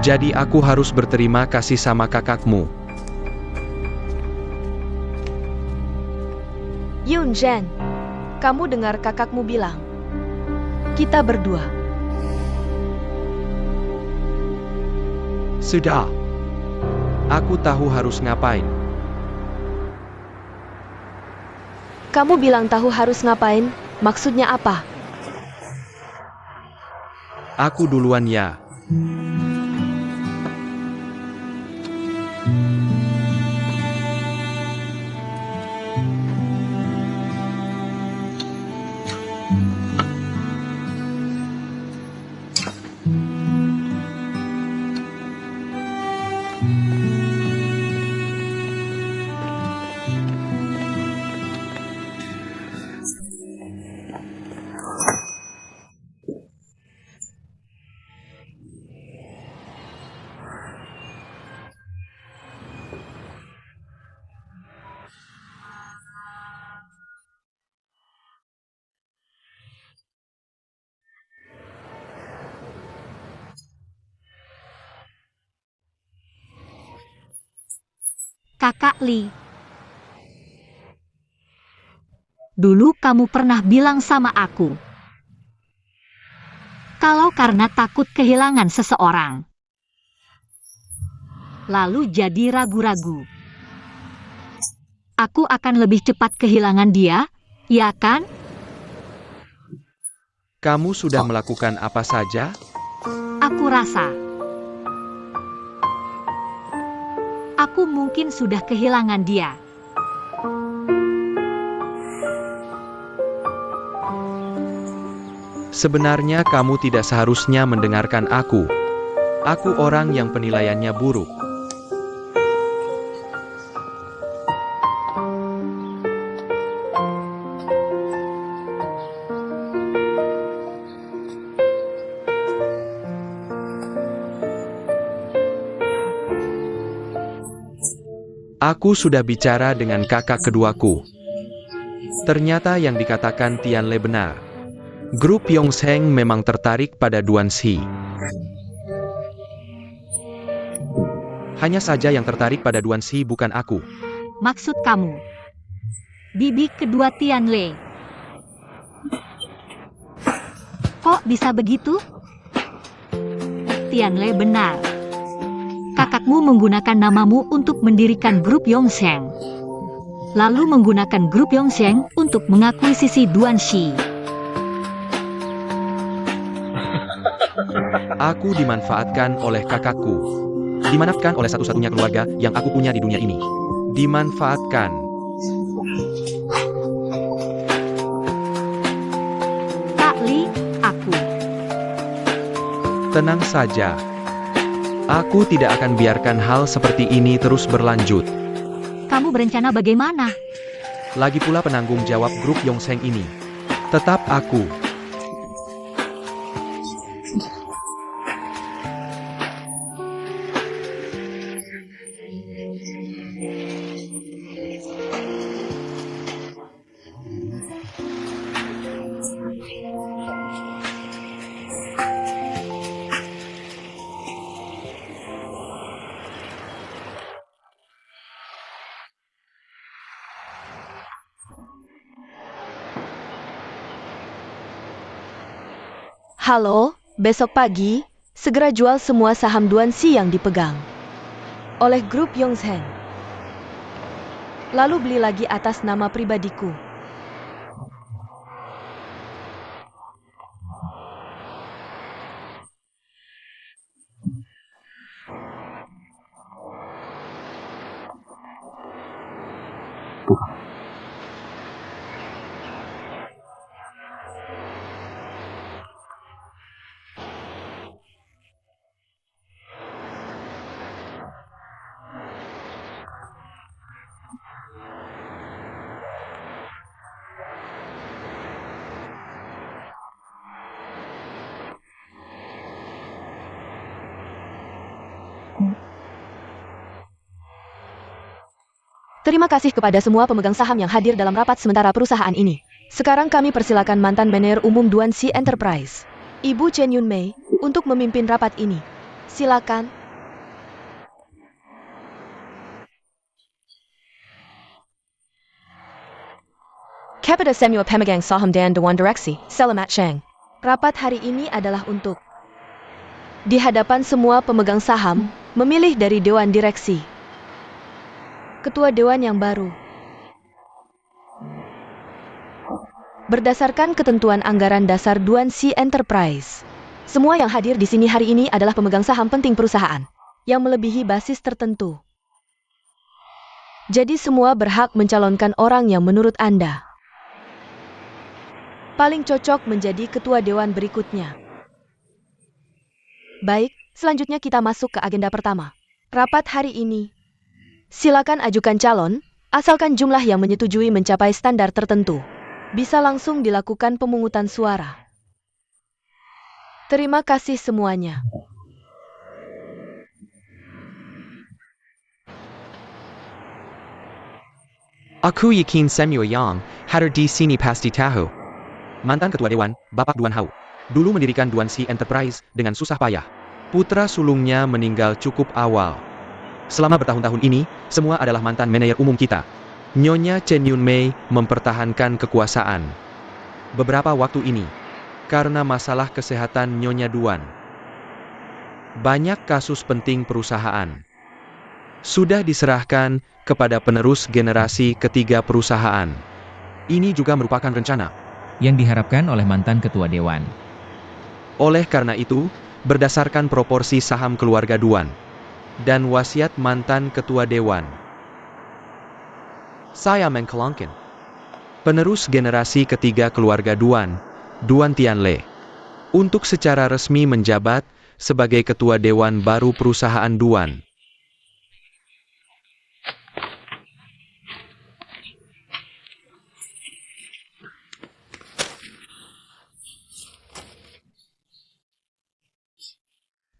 Jadi aku harus berterima kasih sama kakakmu. Yun Zhen, kamu dengar kakakmu bilang, kita berdua. Sudah. Aku tahu harus ngapain. Kamu bilang tahu harus ngapain, maksudnya apa? Aku duluan ya. Kakak Li. Dulu kamu pernah bilang sama aku, kalau karena takut kehilangan seseorang, lalu jadi ragu-ragu, aku akan lebih cepat kehilangan dia, ya kan? Kamu sudah melakukan apa saja? Aku rasa aku mungkin sudah kehilangan dia. Sebenarnya kamu tidak seharusnya mendengarkan aku. Aku orang yang penilaiannya buruk. Aku sudah bicara dengan kakak keduaku. Ternyata yang dikatakan Tianle benar. Grup Yongsheng memang tertarik pada Duanxi. Hanya saja yang tertarik pada Duanxi bukan aku. Maksud kamu, bibi kedua Tianle. Kok bisa begitu? Tianle benar. Kakakmu menggunakan namamu untuk mendirikan grup Yongsheng. Lalu menggunakan grup Yongsheng untuk mengakuisisi Duanxi. Aku dimanfaatkan oleh kakakku. Dimanfaatkan oleh satu-satunya keluarga yang aku punya di dunia ini. Dimanfaatkan. Kak Li, aku. Tenang saja. Aku tidak akan biarkan hal seperti ini terus berlanjut. Kamu berencana bagaimana? Lagi pula penanggung jawab grup Yongsheng ini. Tetap aku. Halo, besok pagi, segera jual semua saham Duanxi yang dipegang oleh grup Yongsheng. Lalu beli lagi atas nama pribadiku. Terima kasih kepada semua pemegang saham yang hadir dalam rapat sementara perusahaan ini. Sekarang kami persilakan mantan manajer umum Duanxi Enterprise, Ibu Chen Yunmei, untuk memimpin rapat ini. Silakan. Kepada semua pemegang saham dan Dewan Direksi, selamat siang. Rapat hari ini adalah untuk di hadapan semua pemegang saham, memilih dari Dewan Direksi. Ketua Dewan yang baru. Berdasarkan ketentuan anggaran dasar Duanxi Enterprise, semua yang hadir di sini hari ini adalah pemegang saham penting perusahaan yang melebihi basis tertentu. Jadi semua berhak mencalonkan orang yang menurut Anda paling cocok menjadi ketua dewan berikutnya. Baik, selanjutnya kita masuk ke agenda pertama. Rapat hari ini. Silakan ajukan calon, asalkan jumlah yang menyetujui mencapai standar tertentu. Bisa langsung dilakukan pemungutan suara. Terima kasih semuanya. Aku yakin semua yang hadir di sini pasti tahu. Mantan Ketua Dewan, Bapak Duan Hao, dulu mendirikan Duanxi Enterprise dengan susah payah. Putra sulungnya meninggal cukup awal. Selama bertahun-tahun ini, semua adalah mantan manajer umum kita. Nyonya Chen Yunmei mempertahankan kekuasaan. Beberapa waktu ini, karena masalah kesehatan Nyonya Duan. Banyak kasus penting perusahaan sudah diserahkan kepada penerus generasi ketiga perusahaan. Ini juga merupakan rencana yang diharapkan oleh mantan ketua dewan. Oleh karena itu, berdasarkan proporsi saham keluarga Duan dan wasiat mantan ketua dewan, Saya mengkelangkan. penerus generasi ketiga keluarga Duan, Duan Tianle, untuk secara resmi menjabat sebagai ketua dewan baru perusahaan Duan.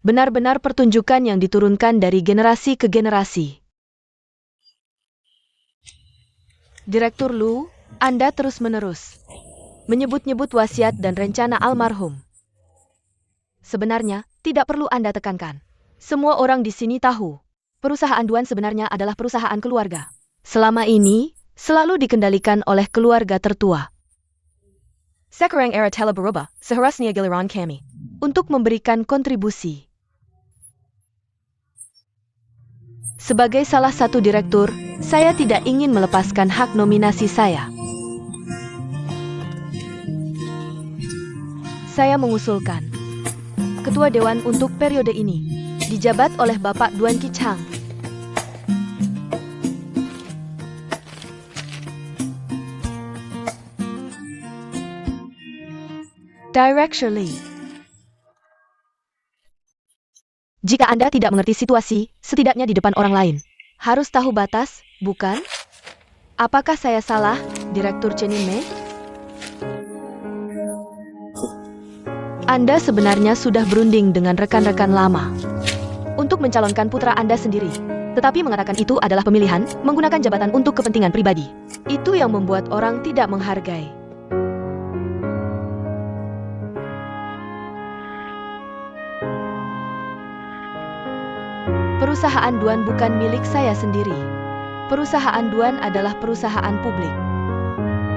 Benar-benar pertunjukan yang diturunkan dari generasi ke generasi. Direktur Lu, Anda terus-menerus menyebut-nyebut wasiat dan rencana almarhum. Sebenarnya, tidak perlu Anda tekankan. Semua orang di sini tahu, perusahaan Duan sebenarnya adalah perusahaan keluarga. Selama ini, selalu dikendalikan oleh keluarga tertua. Sekarang era telah berubah, seharusnya giliran kami untuk memberikan kontribusi. Sebagai salah satu direktur, saya tidak ingin melepaskan hak nominasi saya. Saya mengusulkan Ketua Dewan untuk periode ini dijabat oleh Bapak Duan Kichang. Director Lee. Jika Anda tidak mengerti situasi, setidaknya di depan orang lain, harus tahu batas, bukan? Apakah saya salah, Direktur Chen Yinmei? Anda sebenarnya sudah berunding dengan rekan-rekan lama untuk mencalonkan putra Anda sendiri, tetapi mengatakan itu adalah pemilihan menggunakan jabatan untuk kepentingan pribadi. Itu yang membuat orang tidak menghargai. Perusahaan Duan bukan milik saya sendiri. Perusahaan Duan adalah perusahaan publik.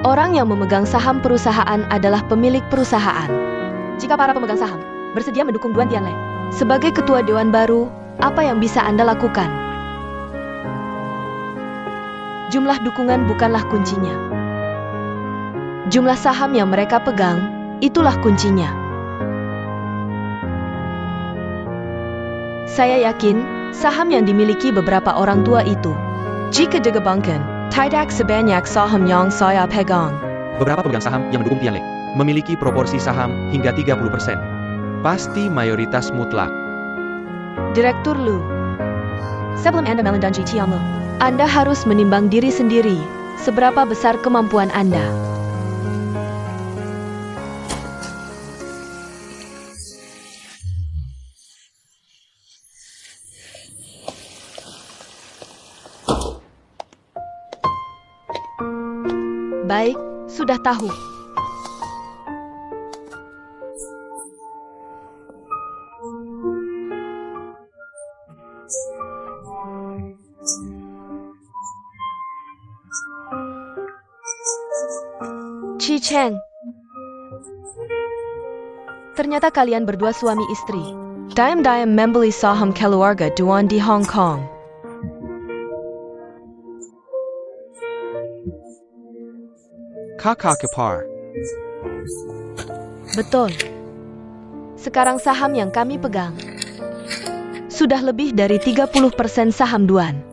Orang yang memegang saham perusahaan adalah pemilik perusahaan. Jika para pemegang saham bersedia mendukung Duan Tianle sebagai ketua dewan baru, apa yang bisa Anda lakukan? Jumlah dukungan bukanlah kuncinya. Jumlah saham yang mereka pegang, itulah kuncinya. Saya yakin saham yang dimiliki beberapa orang tua itu, jika digabungkan, tidak sebanyak saham yang saya pegang. Beberapa pemegang saham yang mendukung Tianle memiliki proporsi saham hingga 30%. Pasti mayoritas mutlak. Direktur Lu, sebelum Anda melandangi Tianle, Anda harus menimbang diri sendiri, seberapa besar kemampuan Anda. Baik, sudah tahu. Chi Cheng. Ternyata kalian berdua suami istri. Diam-diam membeli saham keluarga Duan di Hong Kong. Kakak kepar. Betul. Sekarang saham yang kami pegang sudah lebih dari 30% saham Duan.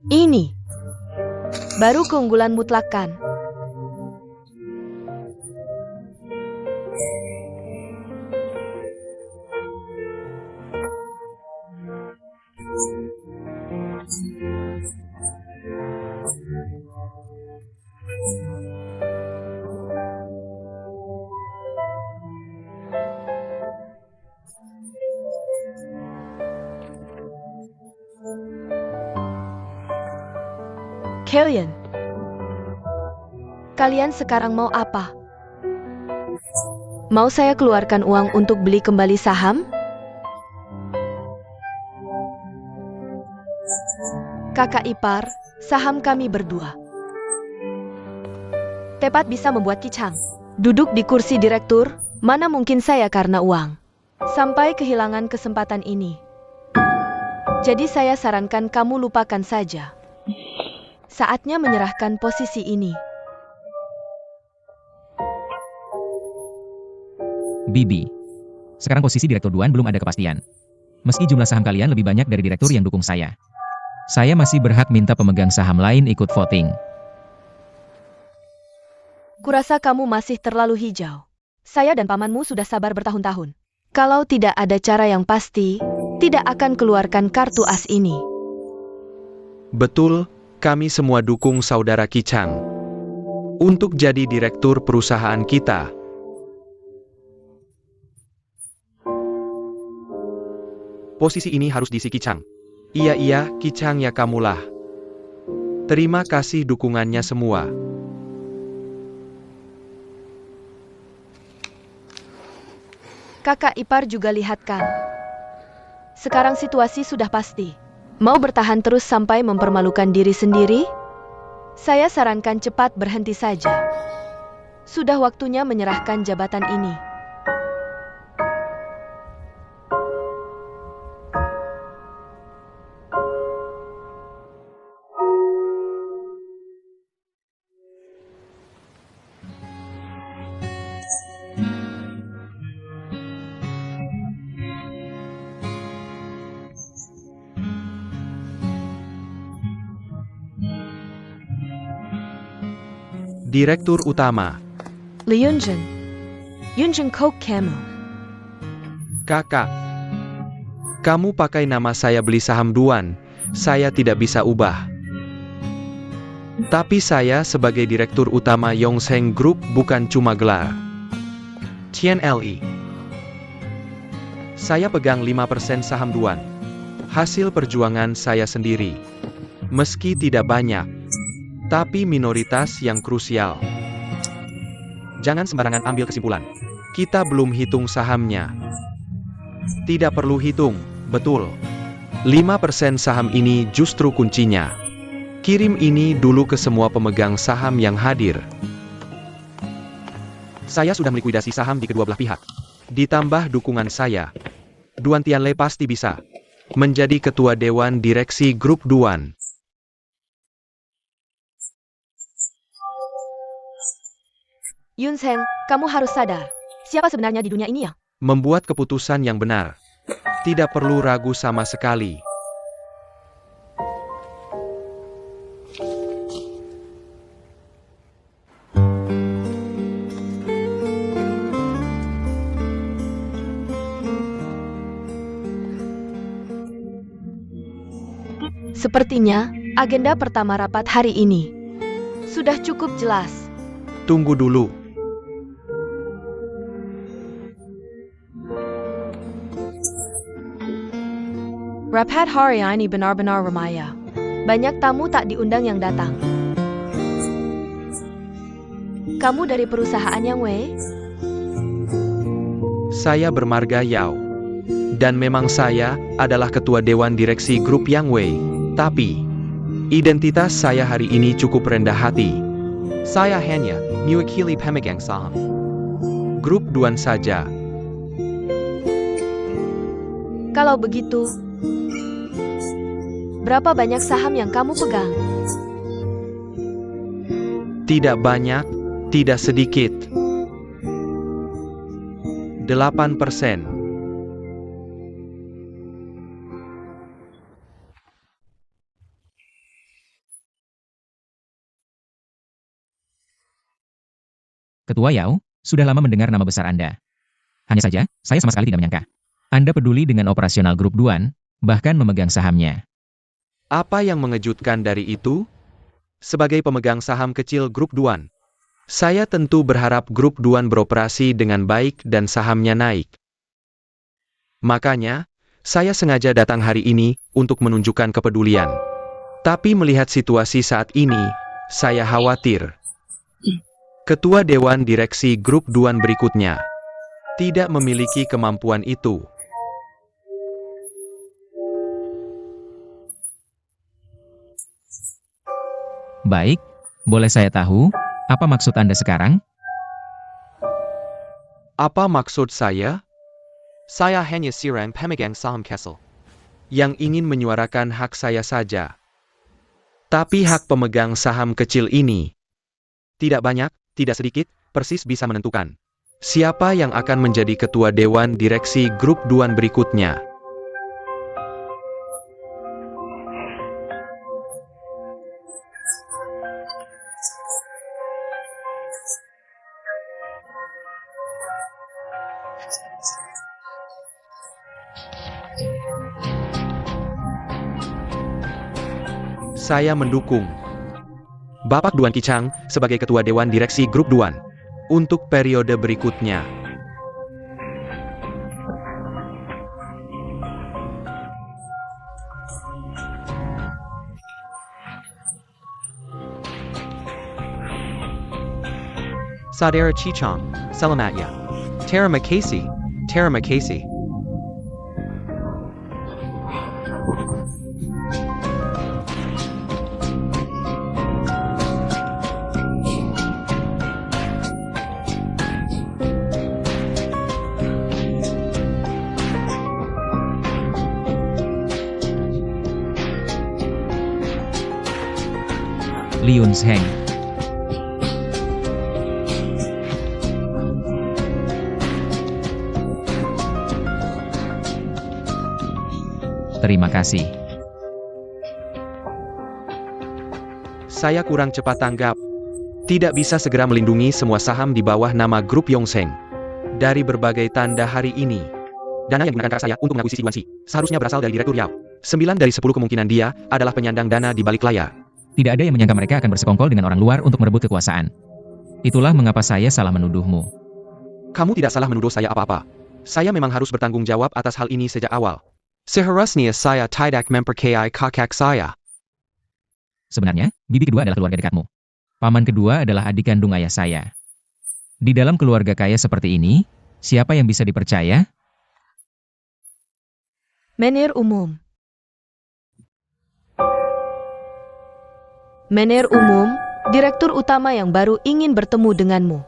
Ini baru keunggulan mutlak kan? Kalian sekarang mau apa? Mau saya keluarkan uang untuk beli kembali saham? Kakak ipar, saham kami berdua tepat bisa membuat Kichang duduk di kursi direktur, mana mungkin saya karena uang sampai kehilangan kesempatan ini. Jadi saya sarankan kamu lupakan saja. Saatnya menyerahkan posisi ini Bibi. Sekarang posisi Direktur Duan belum ada kepastian. Meski jumlah saham kalian lebih banyak dari direktur yang dukung saya. Saya masih berhak minta pemegang saham lain ikut voting. Kurasa kamu masih terlalu hijau. Saya dan pamanmu sudah sabar bertahun-tahun. Kalau tidak ada cara yang pasti, tidak akan keluarkan kartu as ini. Betul, kami semua dukung saudara Kichang untuk jadi direktur perusahaan kita. Posisi ini harus diisi Kichang. Iya, Kichang ya kamulah. Terima kasih dukungannya semua. Kakak ipar juga lihat kan. Sekarang situasi sudah pasti. Mau bertahan terus sampai mempermalukan diri sendiri? Saya sarankan cepat berhenti saja. Sudah waktunya menyerahkan jabatan ini. Direktur Utama. Lee Yunjin. Yunjin Coke Camel. Kakak. Kamu pakai nama saya beli saham Duan, saya tidak bisa ubah. Tapi saya sebagai Direktur Utama Yongsheng Group bukan cuma gelar. Tian Li. Saya pegang 5% saham Duan. Hasil perjuangan saya sendiri. Meski tidak banyak, tapi minoritas yang krusial. Jangan sembarangan ambil kesimpulan. Kita belum hitung sahamnya. Tidak perlu hitung, betul. 5% saham ini justru kuncinya. Kirim ini dulu ke semua pemegang saham yang hadir. Saya sudah melikuidasi saham di kedua belah pihak. Ditambah dukungan saya, Duan Tianle pasti bisa menjadi ketua Dewan Direksi Grup Duan. Yunsheng, kamu harus sadar. Siapa sebenarnya di dunia ini ya? Membuat keputusan yang benar. Tidak perlu ragu sama sekali. Sepertinya, agenda pertama rapat hari ini sudah cukup jelas. Tunggu dulu. Rapat hari ini benar-benar ramai. Banyak tamu tak diundang yang datang. Kamu dari perusahaan yang Wei? Saya bermarga Yao. Dan memang saya adalah ketua Dewan Direksi Grup Yang Wei. Tapi, identitas saya hari ini cukup rendah hati. Saya hanya mewakili pemegang saham Grup Duan saja. Kalau begitu, berapa banyak saham yang kamu pegang? Tidak banyak, tidak sedikit. 8%. Ketua Yao, sudah lama mendengar nama besar Anda. Hanya saja, saya sama sekali tidak menyangka. Anda peduli dengan operasional Grup Duan, bahkan memegang sahamnya. Apa yang mengejutkan dari itu? Sebagai pemegang saham kecil Grup Duan, saya tentu berharap Grup Duan beroperasi dengan baik dan sahamnya naik. Makanya, saya sengaja datang hari ini untuk menunjukkan kepedulian. Tapi melihat situasi saat ini, saya khawatir. Ketua Dewan Direksi Grup Duan berikutnya tidak memiliki kemampuan itu. Baik, boleh saya tahu, apa maksud Anda sekarang? Apa maksud saya? Saya hanya seorang pemegang saham Kessel yang ingin menyuarakan hak saya saja. Tapi hak pemegang saham kecil ini tidak banyak, tidak sedikit, persis bisa menentukan Siapa yang akan menjadi ketua Dewan Direksi Grup Duan berikutnya? Saya mendukung Bapak Duan Kicang sebagai Ketua Dewan Direksi Grup Duan untuk periode berikutnya. Saudara Chichang, selamat ya. Terima kasih. Terima kasih. Liun Heng. Terima kasih. Saya kurang cepat tanggap. Tidak bisa segera melindungi semua saham di bawah nama Grup Yongseng. Dari berbagai tanda hari ini, dana yang digunakan kakak saya untuk mengakuisisi Yuanxi seharusnya berasal dari Direktur Yao. 9 dari 10 kemungkinan dia adalah penyandang dana di balik layar. Tidak ada yang menyangka mereka akan bersekongkol dengan orang luar untuk merebut kekuasaan. Itulah mengapa saya salah menuduhmu. Kamu tidak salah menuduh saya apa-apa. Saya memang harus bertanggung jawab atas hal ini sejak awal. Seharusnya saya tidak mempercayai kakak saya. Sebenarnya, bibi kedua adalah keluarga dekatmu. Paman kedua adalah adik kandung ayah saya. Di dalam keluarga kaya seperti ini, siapa yang bisa dipercaya? Menir umum. Menir umum, direktur utama yang baru ingin bertemu denganmu.